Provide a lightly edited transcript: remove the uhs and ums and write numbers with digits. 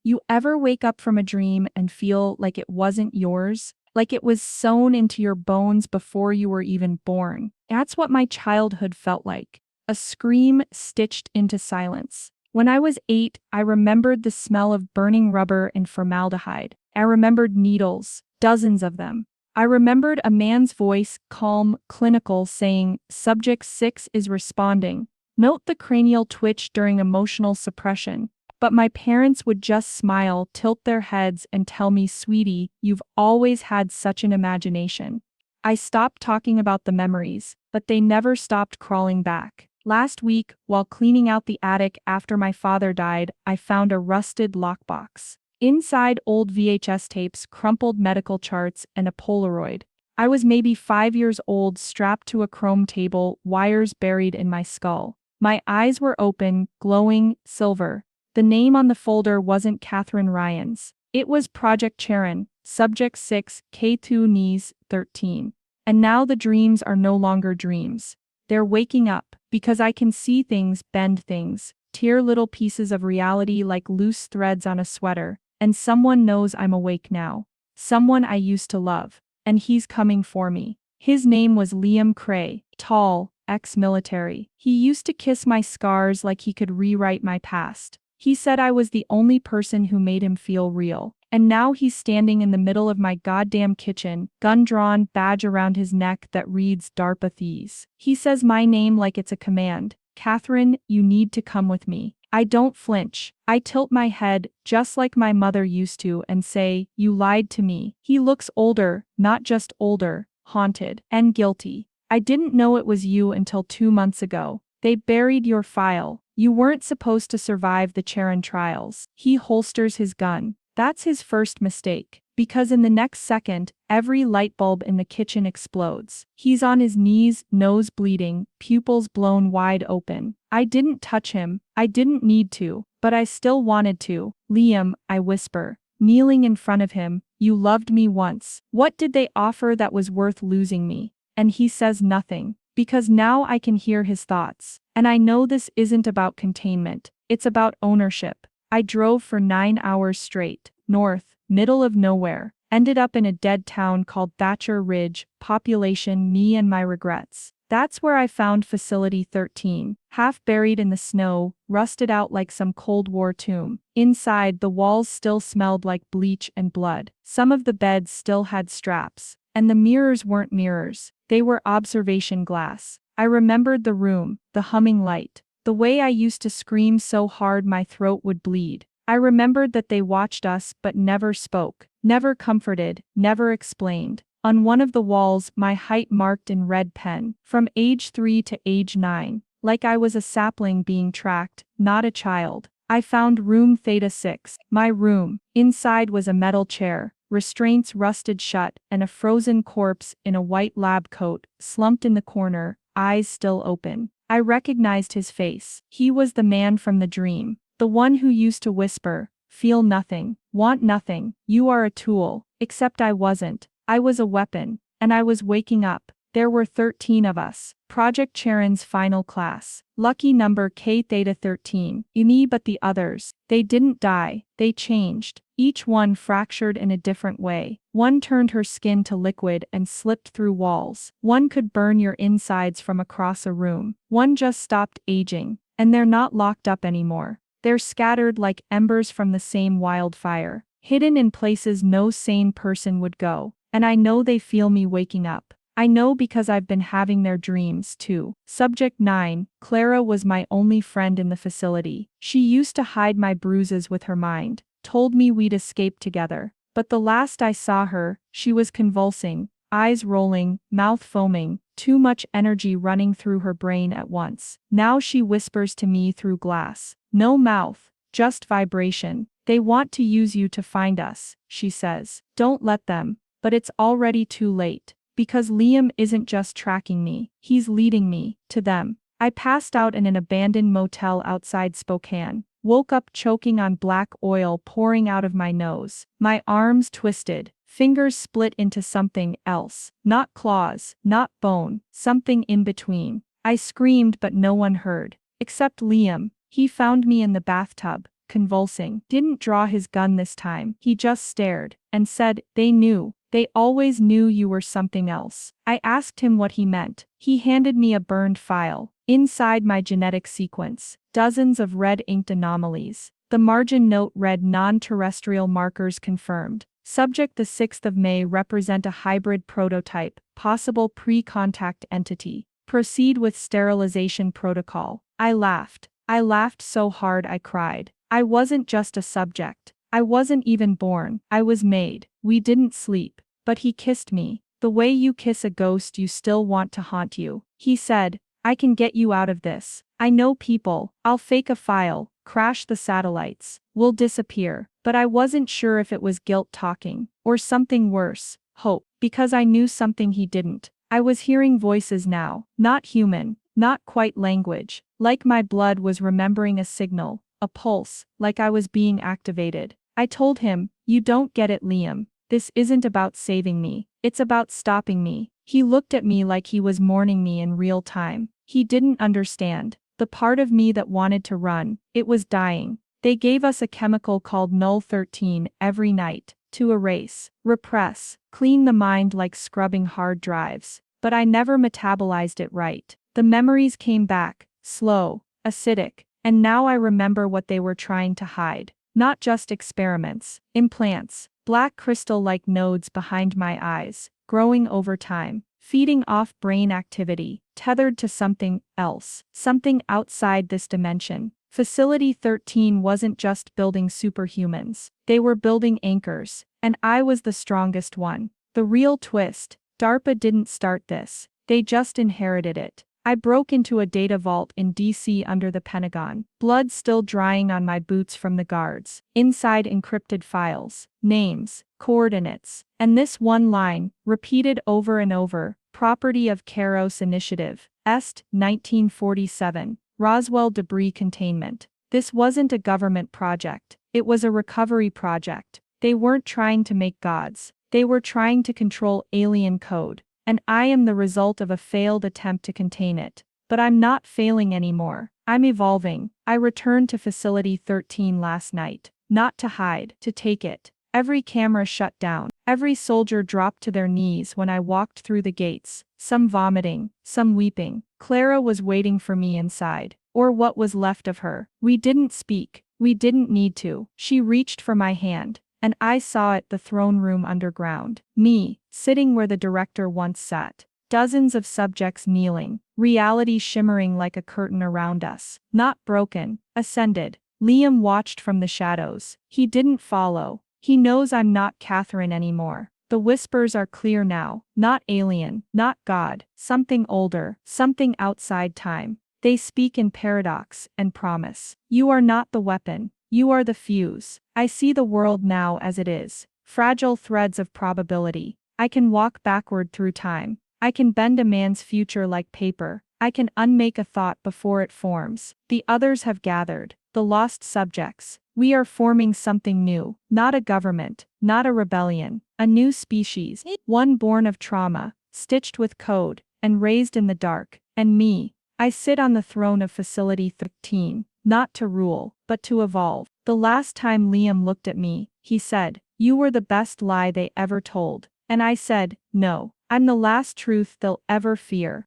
You ever wake up from a dream and feel like it wasn't yours? Like it was sewn into your bones before you were even born? That's what my childhood felt like. A scream stitched into silence. When I was 8, I remembered the smell of burning rubber and formaldehyde. I remembered needles, dozens of them. I remembered a man's voice, calm, clinical, saying, "Subject 6 is responding." Note the cranial twitch during emotional suppression. But my parents would just smile, tilt their heads, and tell me, "Sweetie, you've always had such an imagination." I stopped talking about the memories, but they never stopped crawling back. Last week, while cleaning out the attic after my father died, I found a rusted lockbox. Inside, old VHS tapes, crumpled medical charts, and a Polaroid. I was maybe 5 years old, strapped to a chrome table, wires buried in my skull. My eyes were open, glowing, silver. The name on the folder wasn't Catherine Ryan's. It was Project Charon, Subject 6, K2 Knees, 13. And now the dreams are no longer dreams. They're waking up, because I can see things, bend things, tear little pieces of reality like loose threads on a sweater, and someone knows I'm awake now. Someone I used to love. And he's coming for me. His name was Liam Cray, tall, ex-military. He used to kiss my scars like he could rewrite my past. He said I was the only person who made him feel real. And now he's standing in the middle of my goddamn kitchen, gun drawn, badge around his neck that reads DARPA Thieves. He says my name like it's a command. "Catherine, you need to come with me." I don't flinch. I tilt my head, just like my mother used to, and say, "You lied to me." He looks older, not just older, haunted, and guilty. "I didn't know it was you until 2 months ago. They buried your file. You weren't supposed to survive the Charon trials." He holsters his gun. That's his first mistake, because in the next second, every light bulb in the kitchen explodes. He's on his knees, nose bleeding, pupils blown wide open. I didn't touch him. I didn't need to, but I still wanted to. "Liam," I whisper, kneeling in front of him, "you loved me once. What did they offer that was worth losing me?" And he says nothing, because now I can hear his thoughts. And I know this isn't about containment. It's about ownership. I drove for 9 hours straight, north, middle of nowhere, ended up in a dead town called Thatcher Ridge, population me and my regrets. That's where I found Facility 13, half buried in the snow, rusted out like some Cold War tomb. Inside, the walls still smelled like bleach and blood. Some of the beds still had straps. And the mirrors weren't mirrors. They were observation glass. I remembered the room, the humming light. The way I used to scream so hard my throat would bleed. I remembered that they watched us but never spoke, never comforted, never explained. On one of the walls, my height marked in red pen, from age 3 to age 9, like I was a sapling being tracked, not a child. I found room Theta 6, my room. Inside was a metal chair, restraints rusted shut, and a frozen corpse in a white lab coat, slumped in the corner, eyes still open. I recognized his face. He was the man from the dream. The one who used to whisper, "Feel nothing, want nothing, you are a tool." Except I wasn't. I was a weapon. And I was waking up. There were 13 of us. Project Charon's final class. Lucky number K Theta 13. Me, but the others. They didn't die. They changed. Each one fractured in a different way. One turned her skin to liquid and slipped through walls. One could burn your insides from across a room. One just stopped aging. And they're not locked up anymore. They're scattered like embers from the same wildfire. Hidden in places no sane person would go. And I know they feel me waking up. I know because I've been having their dreams too. Subject 9, Clara was my only friend in the facility. She used to hide my bruises with her mind, told me we'd escape together. But the last I saw her, she was convulsing, eyes rolling, mouth foaming, too much energy running through her brain at once. Now she whispers to me through glass. "No mouth, just vibration. They want to use you to find us," she says. "Don't let them." But it's already too late. Because Liam isn't just tracking me, he's leading me to them. I passed out in an abandoned motel outside Spokane, woke up choking on black oil pouring out of my nose, my arms twisted, fingers split into something else, not claws, not bone, something in between. I screamed but no one heard, except Liam. He found me in the bathtub, convulsing. Didn't draw his gun this time. He just stared and said, "They knew. They always knew you were something else." I asked him what he meant. He handed me a burned file. Inside my genetic sequence, dozens of red-inked anomalies. The margin note read non-terrestrial markers confirmed. Subject the 6th of May represent a hybrid prototype, possible pre-contact entity. Proceed with sterilization protocol. I laughed. I laughed so hard I cried. I wasn't just a subject. I wasn't even born. I was made. We didn't sleep. But he kissed me. The way you kiss a ghost you still want to haunt you. He said, "I can get you out of this. I know people. I'll fake a file, crash the satellites. We'll disappear." But I wasn't sure if it was guilt talking, or something worse, hope, because I knew something he didn't. I was hearing voices now, not human, not quite language, like my blood was remembering a signal, a pulse, like I was being activated. I told him, "You don't get it, Liam. This isn't about saving me. It's about stopping me." He looked at me like he was mourning me in real time. He didn't understand. The part of me that wanted to run, it was dying. They gave us a chemical called null-13 every night, to erase, repress, clean the mind like scrubbing hard drives. But I never metabolized it right. The memories came back, slow, acidic, and now I remember what they were trying to hide. Not just experiments, implants, black crystal-like nodes behind my eyes, growing over time, feeding off brain activity, tethered to something else, something outside this dimension. Facility 13 wasn't just building superhumans, they were building anchors, and I was the strongest one. The real twist, DARPA didn't start this, they just inherited it. I broke into a data vault in DC under the Pentagon, blood still drying on my boots from the guards, inside encrypted files, names, coordinates, and this one line, repeated over and over, property of Charon Initiative, Est, 1947, Roswell debris containment. This wasn't a government project, it was a recovery project. They weren't trying to make gods, they were trying to control alien code. And I am the result of a failed attempt to contain it. But I'm not failing anymore. I'm evolving. I returned to Facility 13 last night. Not to hide, to take it. Every camera shut down. Every soldier dropped to their knees when I walked through the gates, some vomiting, some weeping. Clara was waiting for me inside. Or what was left of her. We didn't speak. We didn't need to. She reached for my hand. And I saw it, the throne room underground. Me, sitting where the director once sat. Dozens of subjects kneeling, reality shimmering like a curtain around us. Not broken, ascended. Liam watched from the shadows. He didn't follow. He knows I'm not Catherine anymore. The whispers are clear now. Not alien, not God. Something older, something outside time. They speak in paradox and promise. You are not the weapon. You are the fuse. I see the world now as it is. Fragile threads of probability. I can walk backward through time. I can bend a man's future like paper. I can unmake a thought before it forms. The others have gathered. The lost subjects. We are forming something new. Not a government. Not a rebellion. A new species. One born of trauma, stitched with code, and raised in the dark. And me. I sit on the throne of Facility 13. Not to rule, but to evolve. The last time Liam looked at me, he said, "You were the best lie they ever told." And I said, "No, I'm the last truth they'll ever fear."